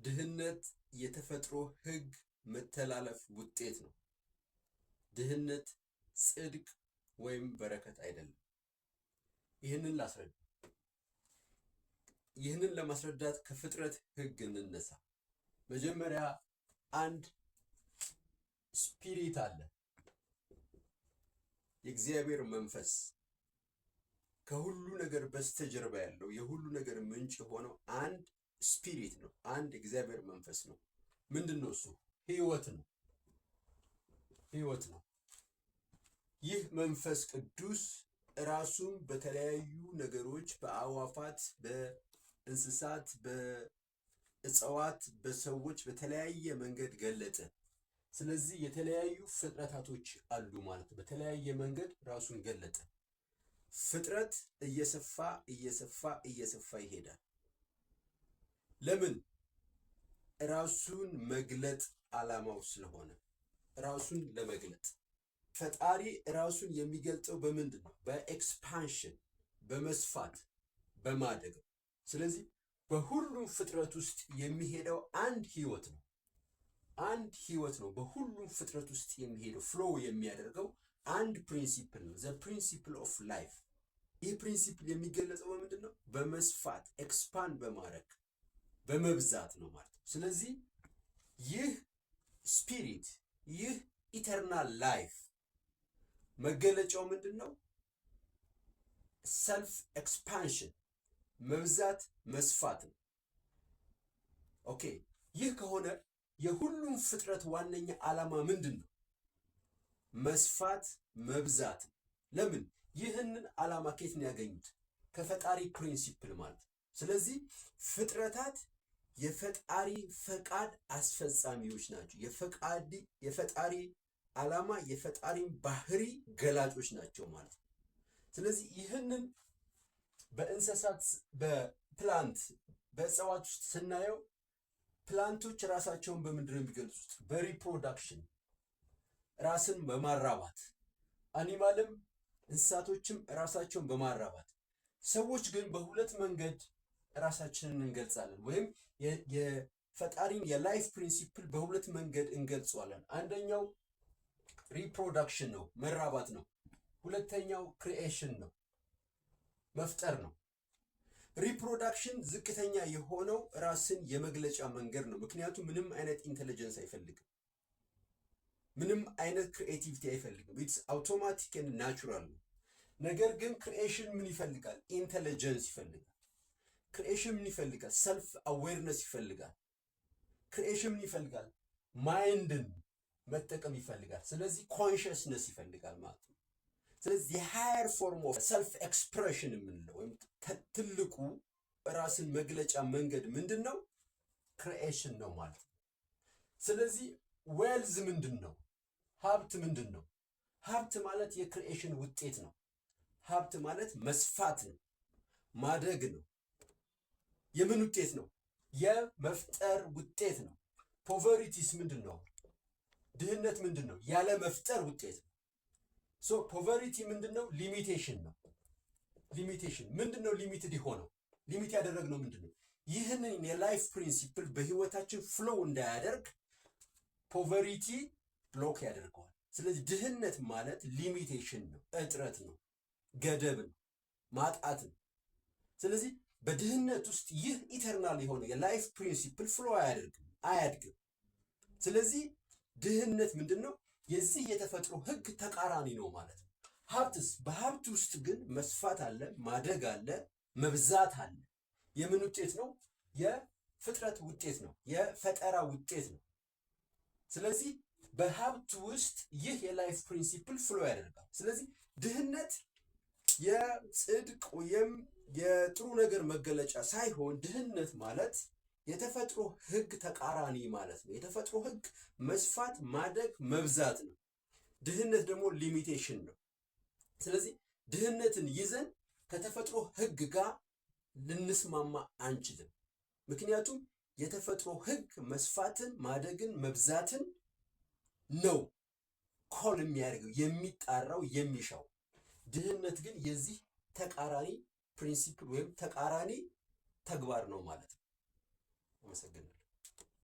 ድህነት የተፈጥሮ ህግ መተላለፍ ውጤት ነው። ድህነት ጽድቅ ወይም በረከት አይደለም። ይህንን ለማስረዳት ከፍጥረት ህግ እንነሳ። መጀመሪያ አንድ ስፒሪት አለ፣ የእግዚአብሔር መንፈስ ከሁሉ ነገር በስተጀርባ ያለው የሁሉ ነገር ምንጭ የሆነው አንድ ስፒሪት ነው። አንድ እግዚአብሔር መንፈስ ነው። ምንድነው እሱ? ህይወት ነው። ህይወት ነው። ይህ መንፈስ ቅዱስ ራሱን በተለያዩ ነገሮች በአዋፋት፣ በእንስሳት፣ በእጽዋት፣ በሰዎች በተለያየ መንገድ ገለጠ። ስለዚህ የተለያዩ ፍጥረታቶች አሉ ማለት ነው። በተለያየ መንገድ ራሱን ገለጠ። ፍጥረት እየሰፋ እየሰፋ እየሰፋ ይሄዳል። ለምን? ራሱን መግለጥ ዓላማው ስለሆነ ራሱን ለመግለጥ። ፈጣሪ ራሱን የሚገልጠው በምንድን ነው? በኤክስፓንሽን፣ በመስፋት፣ በማደግ። ስለዚህ በሁሉም ፍጥረት ውስጥ የሚሄደው አንድ ህይወት ነው። አንድ ህይወት ነው በሁሉም ፍጥረት ውስጥ የሚሄደው ፍሎው የሚያደርገው አንድ ፕሪንሲፕል ነው። ዘ ፕሪንሲፕል ኦፍ ላይፍ። ይህ ፕሪንሲፕል የሚገለጸው በምንድን ነው? በመስፋት፣ ኤክስፓንድ በማድረግ፣ በመብዛት ነው ማለት ነው። ስለዚህ ይህ ስፒሪት፣ ይህ ኢተርናል ላይፍ መገለጫው ምንድን ነው? ሰልፍ ኤክስፓንሽን፣ መብዛት፣ መስፋት ነው። ኦኬ። ይህ ከሆነ የሁሉም ፍጥረት ዋነኛ ዓላማ ምንድን ነው? መስፋት፣ መብዛት። ለምን? ይህንን ዓላማ ከየት ነው ያገኙት? ከፈጣሪ ፕሪንሲፕል ማለት ነው። ስለዚህ ፍጥረታት የፈጣሪ ፈቃድ አስፈጻሚዎች ናቸው። የፈጣሪ ዓላማ፣ የፈጣሪን ባህሪ ገላጮች ናቸው ማለት ነው። ስለዚህ ይህንን በእንስሳት፣ በፕላንት፣ በእጽዋት ውስጥ ስናየው ፕላንቶች ራሳቸውን በምንድን ነው የሚገልጹት? በሪፕሮዳክሽን፣ ራስን በማራባት። አኒማልም እንስሳቶችም ራሳቸውን በማራባት። ሰዎች ግን በሁለት መንገድ ራሳችንን እንገልጻለን፣ ወይም የፈጣሪን የላይፍ ፕሪንሲፕል በሁለት መንገድ እንገልጸዋለን። አንደኛው ሪፕሮዳክሽን ነው፣ መራባት ነው። ሁለተኛው ክሪኤሽን ነው፣ መፍጠር ነው። ሪፕሮዳክሽን ዝቅተኛ የሆነው ራስን የመግለጫ መንገድ ነው። ምክንያቱም ምንም አይነት ኢንቴሊጀንስ አይፈልግም፣ ምንም አይነት ክሪኤቲቪቲ አይፈልግም። ኢትስ አውቶማቲክ ኤንድ ናቹራል ነው። ነገር ግን ክሪኤሽን ምን ይፈልጋል? ኢንቴሊጀንስ ይፈልጋል። ክሪኤሽን ምን ይፈልጋል? ሰልፍ አዌርነስ ይፈልጋል። ክሪኤሽን ምን ይፈልጋል? ማይንድን መጠቀም ይፈልጋል። ስለዚህ ኮንሽስነስ ይፈልጋል ማለት ነው። ስለዚህ የሃየር ፎርም ኦፍ ሰልፍ ኤክስፕሬሽን የምንለው ወይም ትልቁ ራስን መግለጫ መንገድ ምንድን ነው? ክሪኤሽን ነው ማለት ነው። ስለዚህ ዌልዝ ምንድን ነው? ሀብት ምንድን ነው? ሀብት ማለት የክሪኤሽን ውጤት ነው። ሀብት ማለት መስፋት ነው፣ ማደግ ነው። የምን ውጤት ነው? የመፍጠር ውጤት ነው። ፖቨሪቲስ ምንድን ነው? ድህነት ምንድን ነው? ያለ መፍጠር ውጤት ነው። ሶ ፖቨሪቲ ምንድን ነው? ሊሚቴሽን ነው። ሊሚቴሽን ምንድን ነው? ሊሚትድ የሆነው ሊሚት ያደረግነው ምንድን ነው? ይህንን የላይፍ ፕሪንሲፕል በህይወታችን ፍሎው እንዳያደርግ ፖቨሪቲ ብሎክ ያደርገዋል። ስለዚህ ድህነት ማለት ሊሚቴሽን ነው፣ እጥረት ነው፣ ገደብ ነው፣ ማጣት ነው። ስለዚህ በድህነት ውስጥ ይህ ኢተርናል የሆነ የላይፍ ፕሪንሲፕል ፍሎው አያድግም። ስለዚህ ድህነት ምንድን ነው? የዚህ የተፈጥሮ ህግ ተቃራኒ ነው ማለት ነው። ሀብትስ? በሀብት ውስጥ ግን መስፋት አለ፣ ማደግ አለ፣ መብዛት አለ። የምን ውጤት ነው? የፍጥረት ውጤት ነው፣ የፈጠራ ውጤት ነው። ስለዚህ በሀብት ውስጥ ይህ የላይፍ ፕሪንሲፕል ፍሎ ያደርጋል። ስለዚህ ድህነት የጽድቅ ወይም የጥሩ ነገር መገለጫ ሳይሆን ድህነት ማለት የተፈጥሮ ህግ ተቃራኒ ማለት ነው። የተፈጥሮ ህግ መስፋት፣ ማደግ፣ መብዛት ነው። ድህነት ደግሞ ሊሚቴሽን ነው። ስለዚህ ድህነትን ይዘን ከተፈጥሮ ህግ ጋር ልንስማማ አንችልም። ምክንያቱም የተፈጥሮ ህግ መስፋትን፣ ማደግን፣ መብዛትን ነው ኮል የሚያደርገው፣ የሚጣራው፣ የሚሻው። ድህነት ግን የዚህ ተቃራኒ ፕሪንሲፕል ወይም ተቃራኒ ተግባር ነው ማለት ነው። አመሰግናለሁ።